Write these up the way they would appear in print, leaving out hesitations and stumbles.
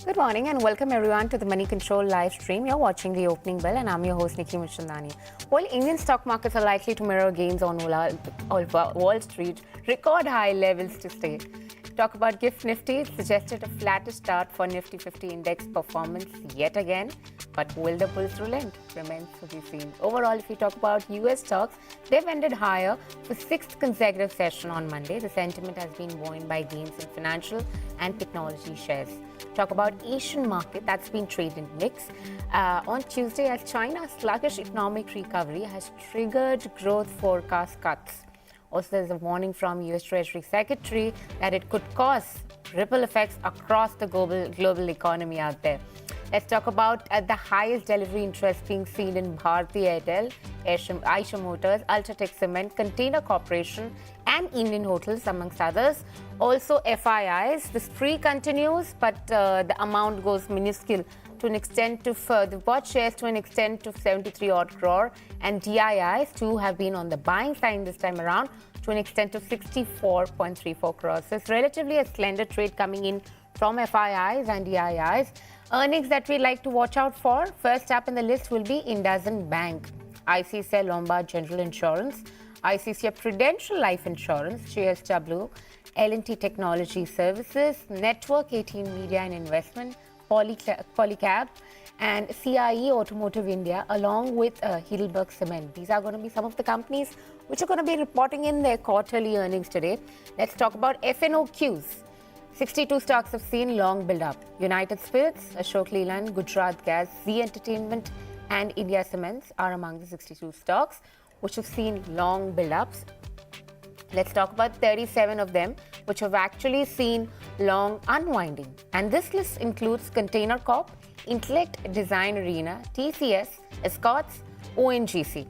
Good morning and welcome everyone to the Moneycontrol live stream. You're watching the opening bell and I'm your host Nickey Mirchandani. While Indian stock markets are likely to mirror gains on Wall Street, record high levels to stay. Talk about GIFT Nifty, it suggested a flattish start for Nifty 50 index performance yet again. But will the bulls relent? Remains to be seen. Overall, if we talk about US stocks, they've ended higher for sixth consecutive session on Monday. The sentiment has been buoyed by gains in financial and technology shares. Talk about Asian market, that's been traded mixed. On Tuesday, as China's sluggish economic recovery has triggered growth forecast cuts. Also, there's a warning from US Treasury Secretary that it could cause ripple effects across the global economy out there. Let's talk about the highest delivery interest being seen in Bharti Airtel, Eicher Motors, Ultratech Cement, Container Corporation and Indian Hotels amongst others. Also FIIs, the spree continues but the amount goes minuscule to an extent to the bought shares to an extent to 73 odd crore, and DIIs too have been on the buying side this time around to an extent of 64.34 crores. So it's relatively a slender trade coming in from FIIs and DIIs. Earnings that we like to watch out for. First up in the list will be IndusInd Bank, ICICI Lombard General Insurance, ICICI Prudential Life Insurance, JSW, L&T Technology Services, Network 18 Media and Investment, Polycab, and CIE Automotive India, along with Heidelberg Cement. These are going to be some of the companies which are going to be reporting in their quarterly earnings today. Let's talk about FNOQs. 62 stocks have seen long build-up. United Spirits, Ashok Leyland, Gujarat Gas, Zee Entertainment and India Cements are among the 62 stocks which have seen long build-ups. Let's talk about 37 of them which have actually seen long unwinding. And this list includes Container Corp, Intellect Design Arena, TCS, Escorts, ONGC.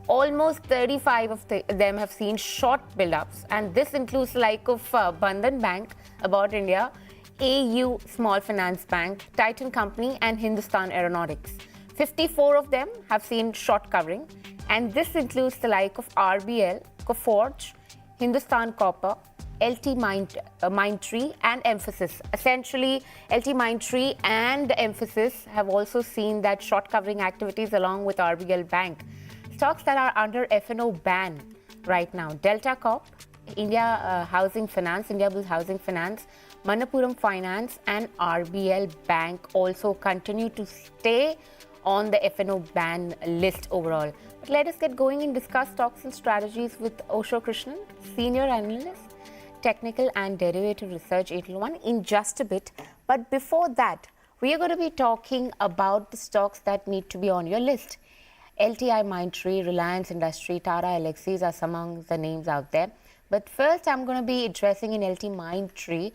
Almost 35 of them have seen short build-ups, and this includes like of Bandhan Bank, About India, AU Small Finance Bank, Titan Company and Hindustan Aeronautics. 54 of them have seen short covering, and this includes the like of RBL, Coforge, Hindustan Copper, LTMindtree and Emphasis. Essentially, LTMindtree and Emphasis have also seen that short covering activities along with RBL Bank. Stocks that are under F&O ban right now: Delta Corp, India Housing Finance, Indiabulls Housing Finance, Manappuram Finance and RBL Bank also continue to stay on the F&O ban list overall. But let us get going and discuss stocks and strategies with Osho Krishan, Senior Analyst, Technical and Derivative Research 801 in just a bit. But before that, we are going to be talking about the stocks that need to be on your list. LTI Mindtree, Reliance Industries, Tata Elxsi are some among the names out there. But first, I'm going to be addressing in LTMindtree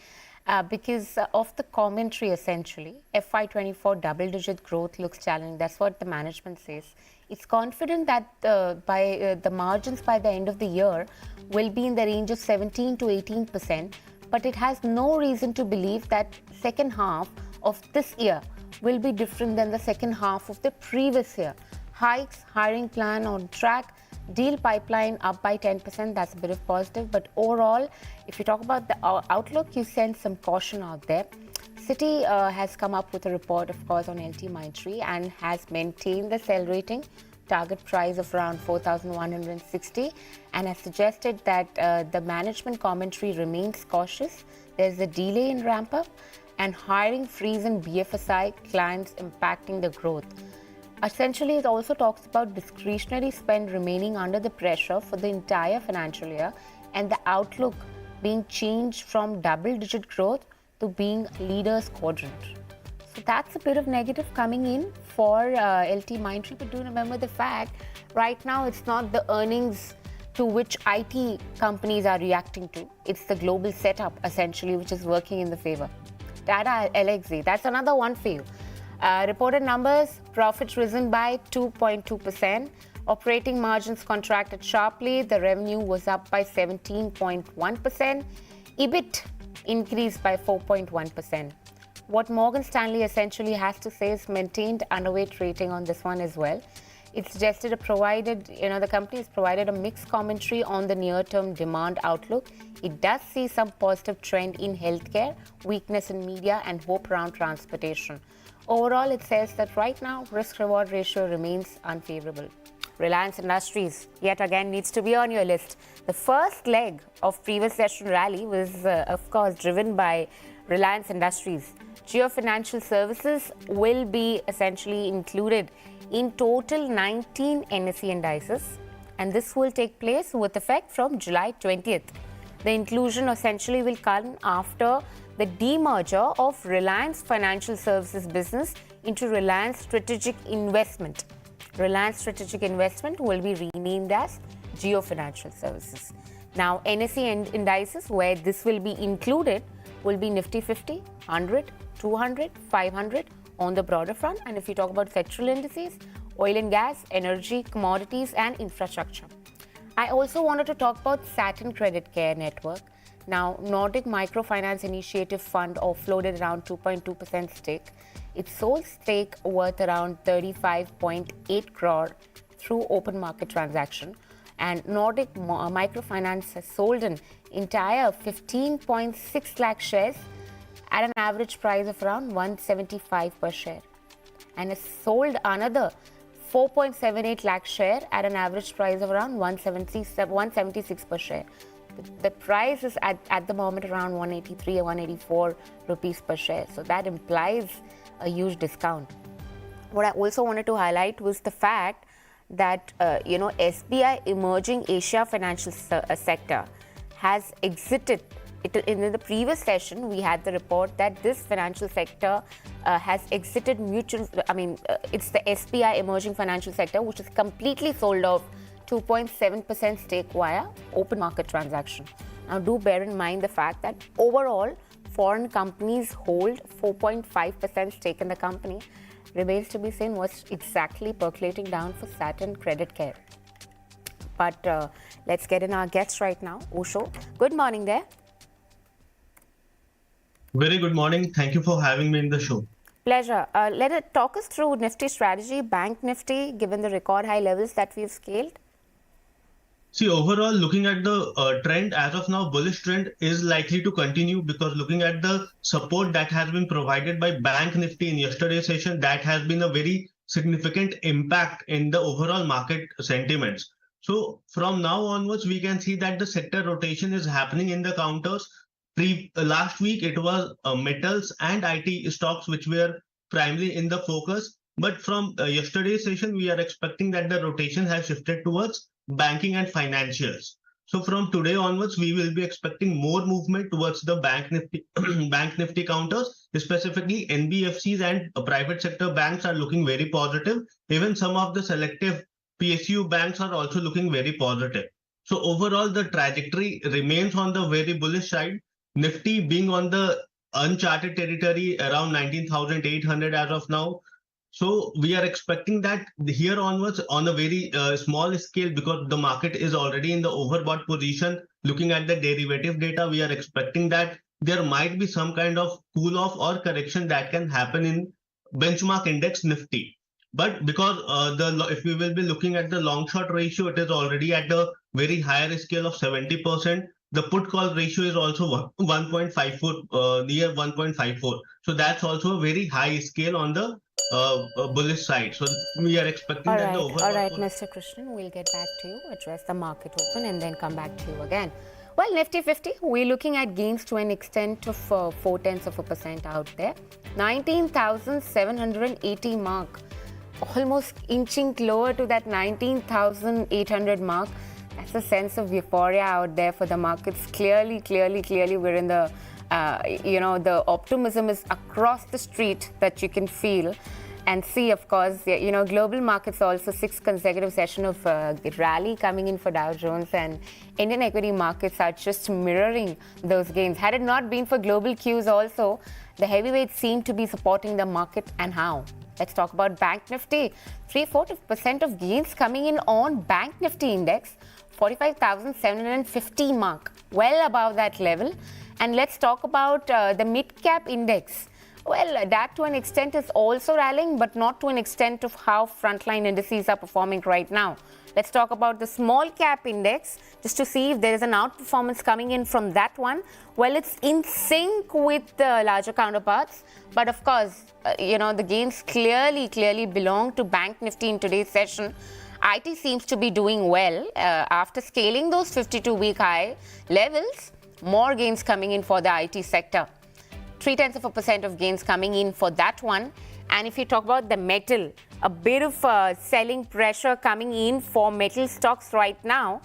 because of the commentary essentially. FY24 double-digit growth looks challenging. That's what the management says. It's confident that the margins by the end of the year will be in the range of 17 to 18%, but it has no reason to believe that second half of this year will be different than the second half of the previous year. Hikes, hiring plan on track, deal pipeline up by 10%. That's a bit of positive. But overall, if you talk about the outlook, you sense some caution out there. Citi has come up with a report, of course, on LTMindtree and has maintained the sell rating, target price of around 4,160, and has suggested that the management commentary remains cautious. There's a delay in ramp up and hiring freeze in BFSI clients impacting the growth. Essentially, it also talks about discretionary spend remaining under the pressure for the entire financial year and the outlook being changed from double-digit growth to being leaders quadrant. So that's a bit of negative coming in for LTMindtree. But do remember the fact, right now it's not the earnings to which IT companies are reacting to. It's the global setup essentially which is working in the favor. Tata Elxsi, that's another one for you. Reported numbers, profits risen by 2.2%. Operating margins contracted sharply. The revenue was up by 17.1%. EBIT increased by 4.1%. What Morgan Stanley essentially has to say is maintained underweight rating on this one as well. It suggested the company has provided a mixed commentary on the near-term demand outlook, It does see some positive trend in healthcare, weakness in media, and hope around transportation. Overall, it says that right now, risk-reward ratio remains unfavorable. Reliance Industries, yet again, needs to be on your list. The first leg of previous session rally was, of course, driven by Reliance Industries. Jio Financial Services will be essentially included in total 19 NSE indices, and this will take place with effect from July 20th. The inclusion essentially will come after the demerger of Reliance Financial Services business into Reliance Strategic Investment. Reliance Strategic Investment will be renamed as Jio Financial Services. Now, NSE indices where this will be included will be Nifty 50, 100, 200, 500 on the broader front. And if you talk about sectoral indices, oil and gas, energy, commodities, and infrastructure. I also wanted to talk about Satin Creditcare network. Now, Nordic Microfinance Initiative Fund offloaded around 2.2% stake. It sold stake worth around 35.8 crore through open market transaction. And Nordic Microfinance has sold an entire 15.6 lakh shares at an average price of around 175 per share. And has sold another 4.78 lakh share at an average price of around 176 per share. The price is at the moment around 183 or 184 rupees per share. So that implies a huge discount. What I also wanted to highlight was the fact that, SBI Emerging Asia Financial Sector has exited. In the previous session, we had the report that this financial sector has exited it's the SBI Emerging Financial Sector, which is completely sold off 2.7% stake via open market transaction. Now, do bear in mind the fact that overall, foreign companies hold 4.5% stake in the company. Remains to be seen what's exactly percolating down for Satin Creditcare. But let's get in our guests right now. Osho, good morning there. Very good morning. Thank you for having me in the show. Pleasure. Talk us through Nifty strategy, Bank Nifty, given the record high levels that we've scaled. See, overall, looking at the trend as of now, bullish trend is likely to continue because looking at the support that has been provided by Bank Nifty in yesterday's session, that has been a very significant impact in the overall market sentiments. So from now onwards, we can see that the sector rotation is happening in the counters. Last week, it was metals and IT stocks which were primarily in the focus. But from yesterday's session, we are expecting that the rotation has shifted towards banking and financials. So from today onwards, we will be expecting more movement towards the Bank Nifty counters, specifically NBFCs and private sector banks are looking very positive. Even some of the selective PSU banks are also looking very positive. So overall, the trajectory remains on the very bullish side. Nifty being on the uncharted territory around 19,800 as of now. So we are expecting that here onwards on a very small scale, because the market is already in the overbought position. Looking at the derivative data, we are expecting that there might be some kind of cool off or correction that can happen in benchmark index Nifty. But because if we will be looking at the long short ratio, it is already at a very higher scale of 70%. The put call ratio is also 1.54, near 1.54. So that's also a very high scale on the bullish side. So we are expecting that the overall... All right, Mr. Krishan, we'll get back to you, address the market open and then come back to you again. Well, Nifty 50, we're looking at gains to an extent of 0.4% out there. 19,780 mark, almost inching closer to that 19,800 mark. That's a sense of euphoria out there for the markets. Clearly, we're in the, the optimism is across the street that you can feel and see, of course. Global markets also 6 consecutive session of rally coming in for Dow Jones, and Indian equity markets are just mirroring those gains. Had it not been for global cues also, the heavyweights seem to be supporting the market. And how? Let's talk about Bank Nifty. 3/4% of gains coming in on Bank Nifty index, 45,750 mark, well above that level. And let's talk about the mid-cap index. Well, that to an extent is also rallying, but not to an extent of how frontline indices are performing right now. Let's talk about the small cap index just to see if there is an outperformance coming in from that one. Well, it's in sync with the larger counterparts, but of course, the gains clearly belong to Bank Nifty in today's session. IT seems to be doing well after scaling those 52-week high levels. More gains coming in for the IT sector. 0.3% of gains coming in for that one. And if you talk about the metal, a bit of selling pressure coming in for metal stocks right now.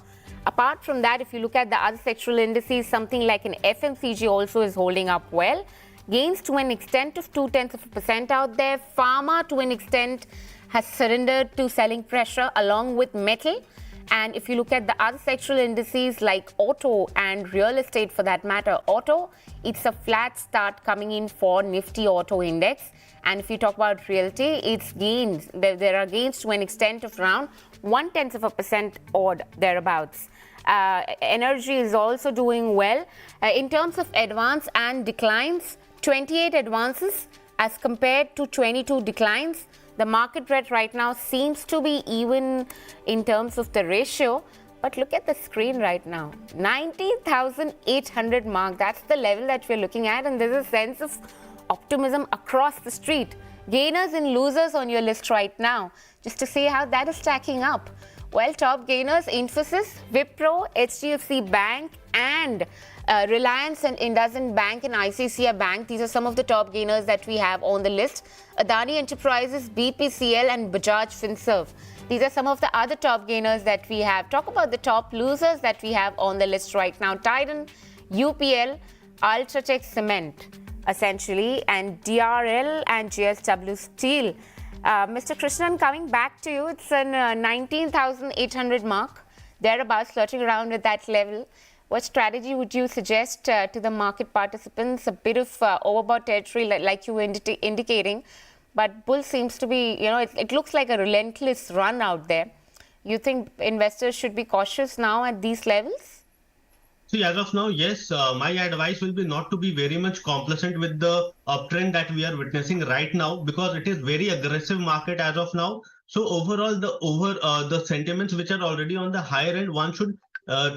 Apart from that, if you look at the other sectoral indices, something like an FMCG also is holding up well. Gains to an extent of 0.2% out there. Pharma to an extent has surrendered to selling pressure along with metal. And if you look at the other sectoral indices like auto and real estate for that matter, auto, it's a flat start coming in for Nifty Auto Index. And if you talk about realty, it's gains. There are gains to an extent of around 0.1% odd thereabouts. Energy is also doing well. In terms of advance and declines, 28 advances as compared to 22 declines. The market rate right now seems to be even in terms of the ratio. But look at the screen right now. 19,800 mark. That's the level that we're looking at. And there's a sense of optimism across the street. Gainers and losers on your list right now, just to see how that is stacking up. Well, top gainers, Infosys, Wipro, HDFC Bank and Reliance and IndusInd Bank and ICICI Bank. These are some of the top gainers that we have on the list. Adani Enterprises, BPCL and Bajaj Finserv. These are some of the other top gainers that we have. Talk about the top losers that we have on the list right now. Titan, UPL, Ultratech Cement, essentially, and DRL and JSW Steel. Mr. Krishan, coming back to you, it's an 19,800 mark, thereabouts, flirting around at that level. What strategy would you suggest to the market participants? A bit of overbought territory, like you were indicating, but bull seems to be, it looks like a relentless run out there. You think investors should be cautious now at these levels? See, as of now, yes, my advice will be not to be very much complacent with the uptrend that we are witnessing right now, because it is very aggressive market as of now. So overall, the sentiments which are already on the higher end, one should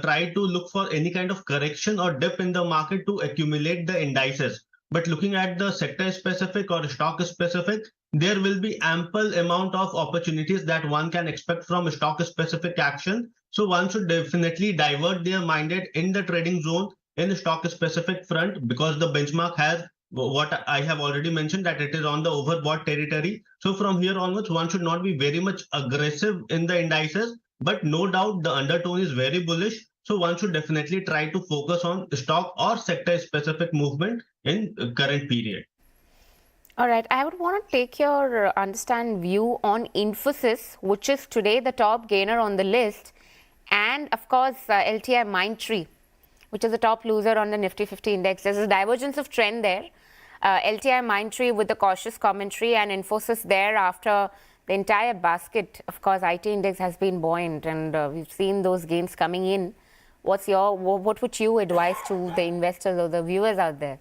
try to look for any kind of correction or dip in the market to accumulate the indices. But looking at the sector specific or stock specific, there will be ample amount of opportunities that one can expect from stock specific action. So one should definitely divert their minded in the trading zone in the stock specific front, because the benchmark has what I have already mentioned, that it is on the overbought territory. So from here onwards, one should not be very much aggressive in the indices, but no doubt the undertone is very bullish. So one should definitely try to focus on stock or sector specific movement in current period. All right, I would want to take your view on Infosys, which is today the top gainer on the list, and of course LTI Mindtree, which is the top loser on the Nifty 50 index. There's a divergence of trend there. LTI Mindtree with the cautious commentary, and Infosys there after the entire basket. Of course, IT index has been buoyant, and we've seen those gains coming in. What would you advise to the investors or the viewers out there?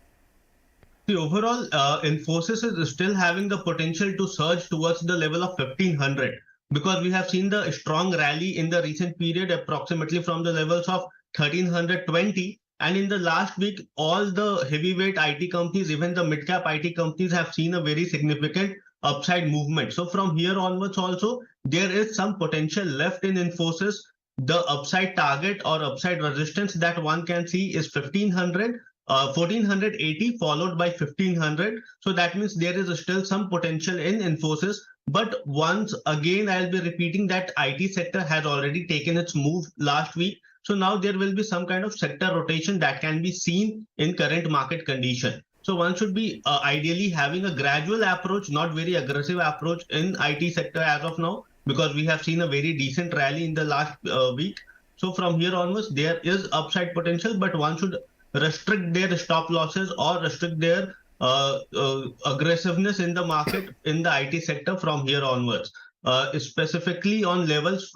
The overall, Infosys is still having the potential to surge towards the level of 1500, because we have seen the strong rally in the recent period, approximately from the levels of 1320. And in the last week, all the heavyweight IT companies, even the mid-cap IT companies, have seen a very significant upside movement. So from here onwards also, there is some potential left in Infosys. The upside target or upside resistance that one can see is 1500. 1480 followed by 1500. So that means there is still some potential in Infosys. But once again, I'll be repeating that IT sector has already taken its move last week. So now there will be some kind of sector rotation that can be seen in current market condition. So one should be ideally having a gradual approach, not very aggressive approach in IT sector as of now, because we have seen a very decent rally in the last week. So from here onwards, there is upside potential, but one should restrict their stop losses or restrict their aggressiveness in the market in the IT sector from here onwards. Specifically on levels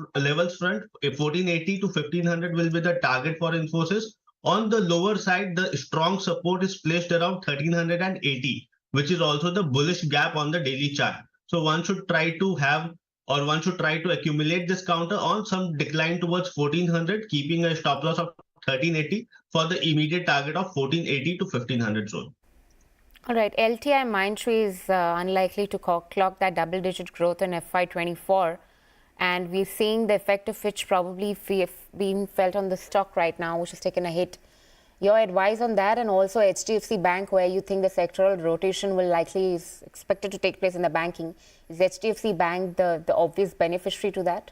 front, 1480 to 1500 will be the target for Infosys. On the lower side, the strong support is placed around 1380, which is also the bullish gap on the daily chart. So one should try to have or one should try to accumulate this counter on some decline towards 1400, keeping a stop loss of 1380 for the immediate target of 1480 to 1500 zone. All right, LTI Mindtree is unlikely to clock that double-digit growth in FY24, and we're seeing the effect of which probably being felt on the stock right now, which has taken a hit. Your advice on that, and also HDFC Bank, where you think the sectoral rotation will likely is expected to take place in the banking. Is HDFC Bank the obvious beneficiary to that?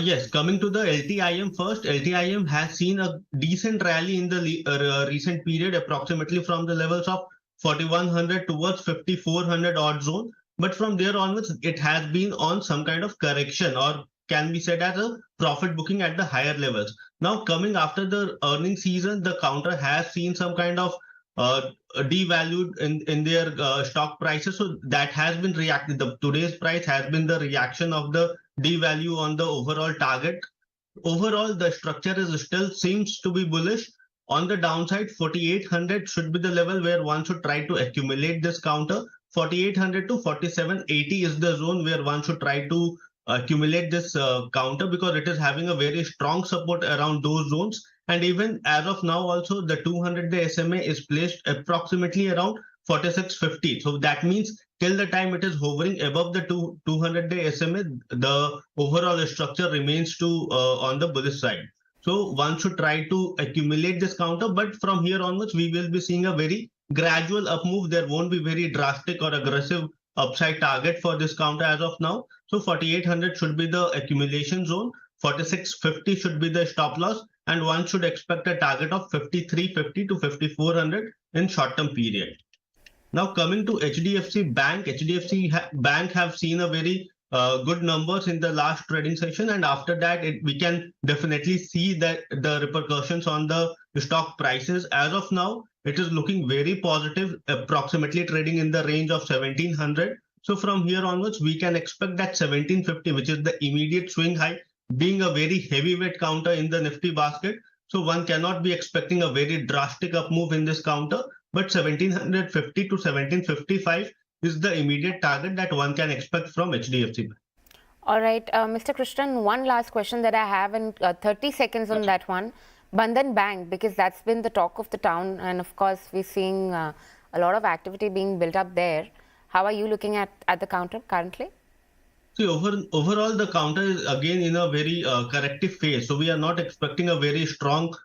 Yes, coming to the LTIM first, LTIM has seen a decent rally in the recent period, approximately from the levels of 4100 towards 5400 odd zone. But from there onwards, it has been on some kind of correction, or can be said as a profit booking at the higher levels. Now, coming after the earnings season, the counter has seen some kind of devalued in their stock prices. So that has been reacted. Today's price has been the reaction of the devalue on the overall target. Overall, the structure is still seems to be bullish. On the downside, 4800 should be the level where one should try to accumulate this counter. 4800 to 4780 is the zone where one should try to accumulate this counter, because it is having a very strong support around those zones. And even as of now, also the 200-day SMA is placed approximately around 4650. So that means till the time it is hovering above the 200-day SMA, the overall structure remains to on the bullish side. So one should try to accumulate this counter, but from here onwards, we will be seeing a very gradual up move. There won't be very drastic or aggressive upside target for this counter as of now. So 4800 should be the accumulation zone, 4650 should be the stop loss, and one should expect a target of 5350 to 5400 in short-term period. Now coming to HDFC Bank, Bank have seen a very good numbers in the last trading session, and after that we can definitely see that the repercussions on the stock prices. As of now, it is looking very positive, approximately trading in the range of 1700. So from here onwards, we can expect that 1750, which is the immediate swing high, being a very heavyweight counter in the Nifty basket. So one cannot be expecting a very drastic up move in this counter, but 1750 to 1755 is the immediate target that one can expect from HDFC Bank. All right, Mr. Krishan, one last question that I have in 30 seconds on that one. Bandhan Bank, because that's been the talk of the town, and of course we're seeing a lot of activity being built up there. How are you looking at the counter currently? See, overall, the counter is again in a very corrective phase. So we are not expecting a very strong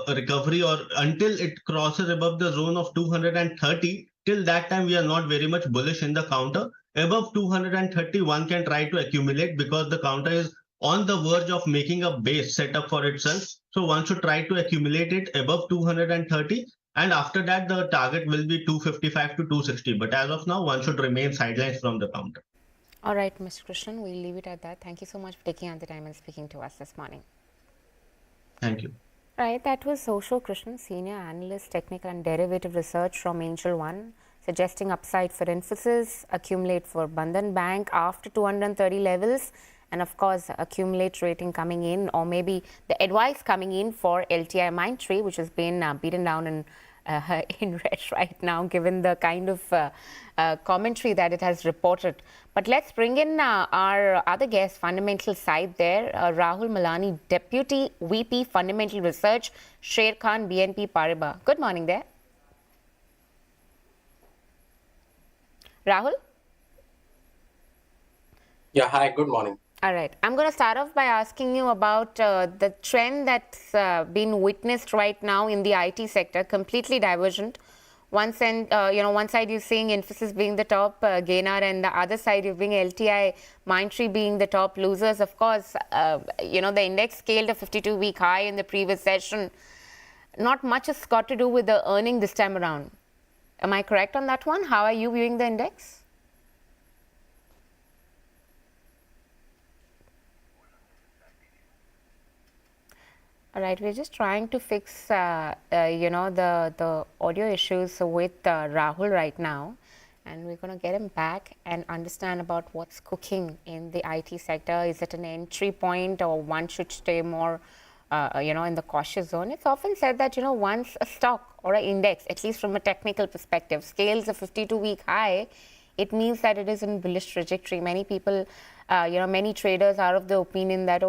recovery, or until it crosses above the zone of 230. Till that time, we are not very much bullish in the counter. Above 230, one can try to accumulate, because the counter is on the verge of making a base setup for itself. So one should try to accumulate it above 230. And after that, the target will be 255 to 260. But as of now, one should remain sidelines from the counter. All right, Mr. Krishan, we'll leave it at that. Thank you so much for taking out the time and speaking to us this morning. Thank you. Right, that was Osho Krishan, Senior Analyst, Technical and Derivative Research from Angel One, suggesting upside for Infosys, accumulate for Bandhan Bank after 230 levels, and of course, accumulate rating coming in, or maybe the advice coming in for LTI Mindtree, which has been beaten down in red right now, given the kind of commentary that it has reported. But let's bring in our other guest, fundamental side there, Rahul Malani, Deputy VP Fundamental Research, Sharekhan, BNP Paribas. Good morning there. Rahul? Yeah, hi, good morning. All right. I'm going to start off by asking you about the trend that's been witnessed right now in the IT sector, completely divergent. One side you're seeing Infosys being the top gainer, and the other side you're being LTI Mindtree being the top losers. Of course, the index scaled a 52-week high in the previous session. Not much has got to do with the earning this time around. Am I correct on that one? How are you viewing the index? All right, we're just trying to fix, the audio issues with Rahul right now, and we're going to get him back and understand about what's cooking in the IT sector. Is it an entry point, or one should stay more, in the cautious zone? It's often said that, once a stock or an index, at least from a technical perspective, scales a 52-week high, it means that it is in bullish trajectory. Many people, many traders are of the opinion that,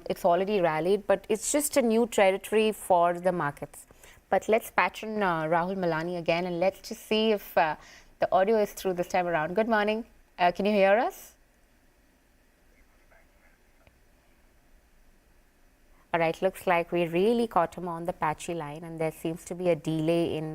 it's already rallied, but it's just a new territory for the markets. But let's patch on Rahul Malani again, and let's just see if the audio is through this time around. Good morning. Can you hear us? All right, looks like we really caught him on the patchy line, and there seems to be a delay in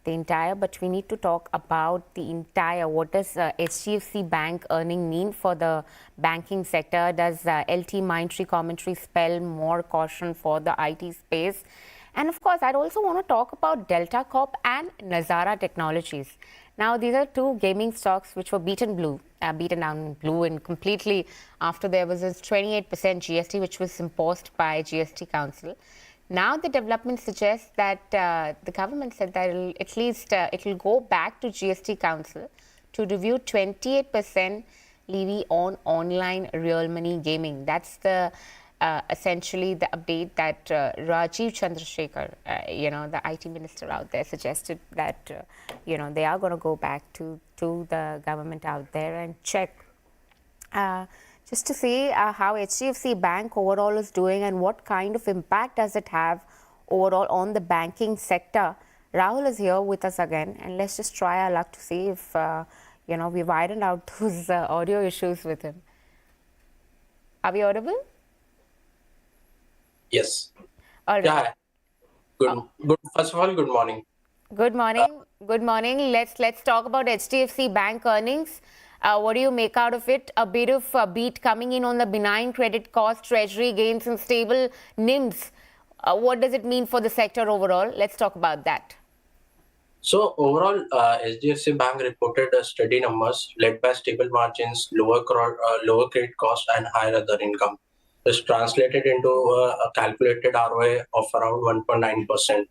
the entire, but we need to talk about the entire. What does HDFC Bank earning mean for the banking sector? Does LTI Mindtree commentary spell more caution for the IT space? And of course, I'd also want to talk about Delta Corp and Nazara Technologies. Now, these are two gaming stocks which were beaten down blue, and completely after there was this 28% GST which was imposed by GST Council. Now the development suggests that the government said that it will go back to GST Council to review 28% levy on online real money gaming. That's the essentially the update that Rajiv Chandrasekhar, the IT minister out there, suggested that they are going to go back to the government out there and check just to see how HDFC Bank overall is doing and what kind of impact does it have overall on the banking sector. Rahul is here with us again, and let's just try our luck to see if we've ironed out those audio issues with him. Are we audible? Yes. All right. Yeah. Good. First of all, good morning. Good morning. Good morning. Let's talk about HDFC Bank earnings. What do you make out of it? A bit of a beat coming in on the benign credit cost, treasury gains, and stable NIMs. What does it mean for the sector overall? Let's talk about that. So overall, HDFC Bank reported steady numbers led by stable margins, lower credit cost, and higher other income. This translated into a calculated ROA of around 1.9%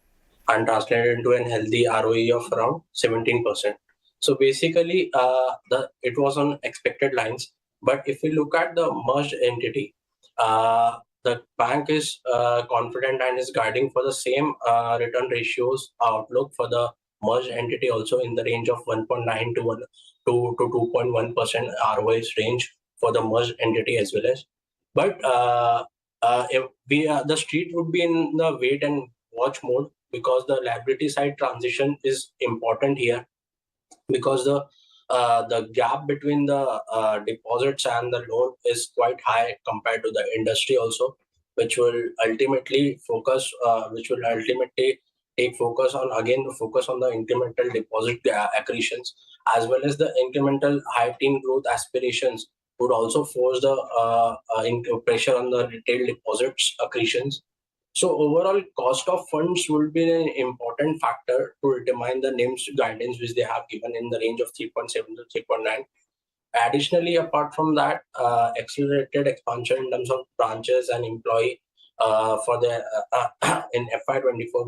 and translated into a healthy ROE of around 17%. So basically, it was on expected lines. But if we look at the merged entity, the bank is confident and is guiding for the same return ratios outlook for the merged entity also in the range of 1.9 to 2.1% ROA range for the merged entity as well as. But if the street would be in the wait and watch mode because the liability side transition is important here, because the gap between the deposits and the loan is quite high compared to the industry also, which will ultimately take focus on the incremental deposit accretions as well as the incremental high teen growth aspirations would also force the pressure on the retail deposits accretions. So overall, cost of funds will be an important factor to determine the NIMS guidance which they have given in the range of 3.7 to 3.9. Additionally, apart from that, accelerated expansion in terms of branches and employee for the in FY24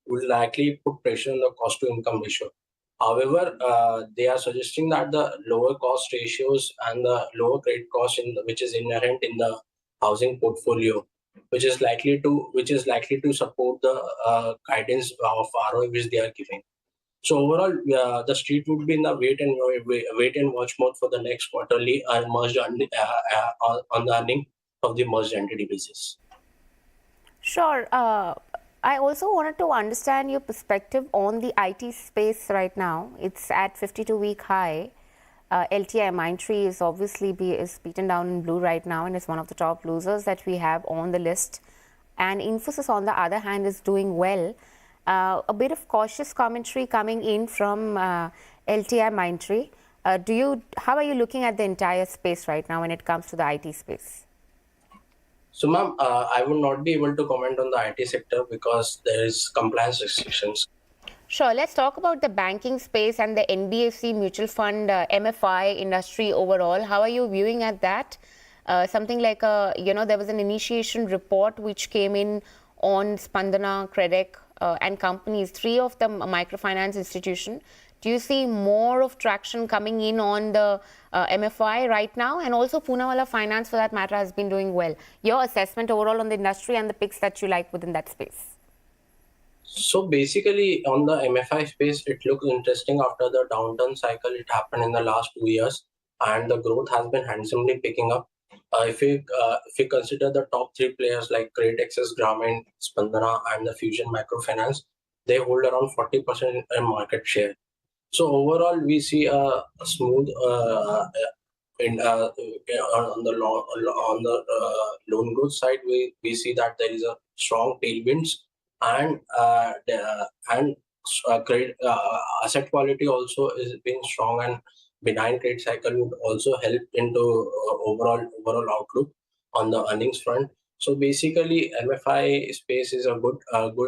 would likely put pressure on the cost to income ratio. However, they are suggesting that the lower cost ratios and the lower credit cost which is inherent in the housing portfolio, which is likely to support the guidance of ROE which they are giving. So overall, the street would be in the wait and watch mode for the next quarterly merged on the earning of the merged entity basis. Sure. I also wanted to understand your perspective on the IT space right now. It's at 52-week high. LTI Mindtree is obviously beaten down in blue right now and is one of the top losers that we have on the list. And Infosys, on the other hand, is doing well. A bit of cautious commentary coming in from LTI Mindtree. How are you looking at the entire space right now when it comes to the IT space? So, ma'am, I will not be able to comment on the IT sector because there is compliance restrictions. Sure. Let's talk about the banking space and the NBFC mutual fund MFI industry overall. How are you viewing at that? Something like there was an initiation report which came in on Spandana, Credec and companies, 3 of them microfinance institution. Do you see more of traction coming in on the MFI right now? And also Poonawalla Finance, for that matter, has been doing well. Your assessment overall on the industry and the picks that you like within that space? So basically, on the MFI space, it looks interesting after the downturn cycle. It happened in the last 2 years, and the growth has been handsomely picking up. If we consider the top three players like Great Access, Grameen, Spandana, and the Fusion Microfinance, they hold around 40% in market share. So overall, we see a smooth in on the loan growth side. We see that there is a strong tailwinds and credit asset quality also is being strong, and benign credit cycle would also help into overall outlook on the earnings front. So basically, MFI space is a good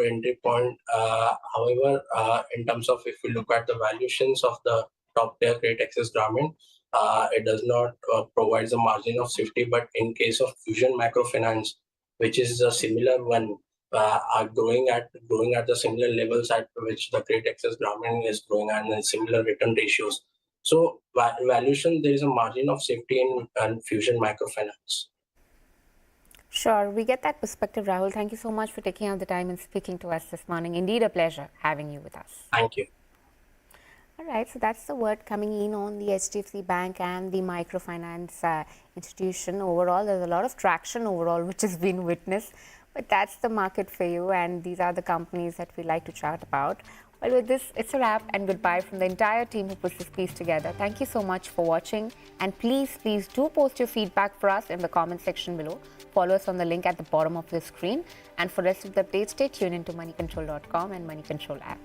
entry point. However, in terms of if we look at the valuations of the top tier credit access Grameen, it does not provide a margin of safety. But in case of Fusion Microfinance, which is a similar one, are growing at the similar levels at which the credit access Grameen is growing, and similar return ratios. So valuation, there is a margin of safety in Fusion Microfinance. Sure, we get that perspective, Rahul. Thank you so much for taking out the time and speaking to us this morning. Indeed, a pleasure having you with us. Thank you. All right, so that's the word coming in on the HDFC Bank and the microfinance institution. Overall, there's a lot of traction overall which has been witnessed, but that's the market for you, and these are the companies that we like to chat about. Well, with this, it's a wrap, and goodbye from the entire team who puts this piece together. Thank you so much for watching, and please do post your feedback for us in the comment section below. Follow us on the link at the bottom of the screen, and for rest of the updates, stay tuned into moneycontrol.com and Moneycontrol app.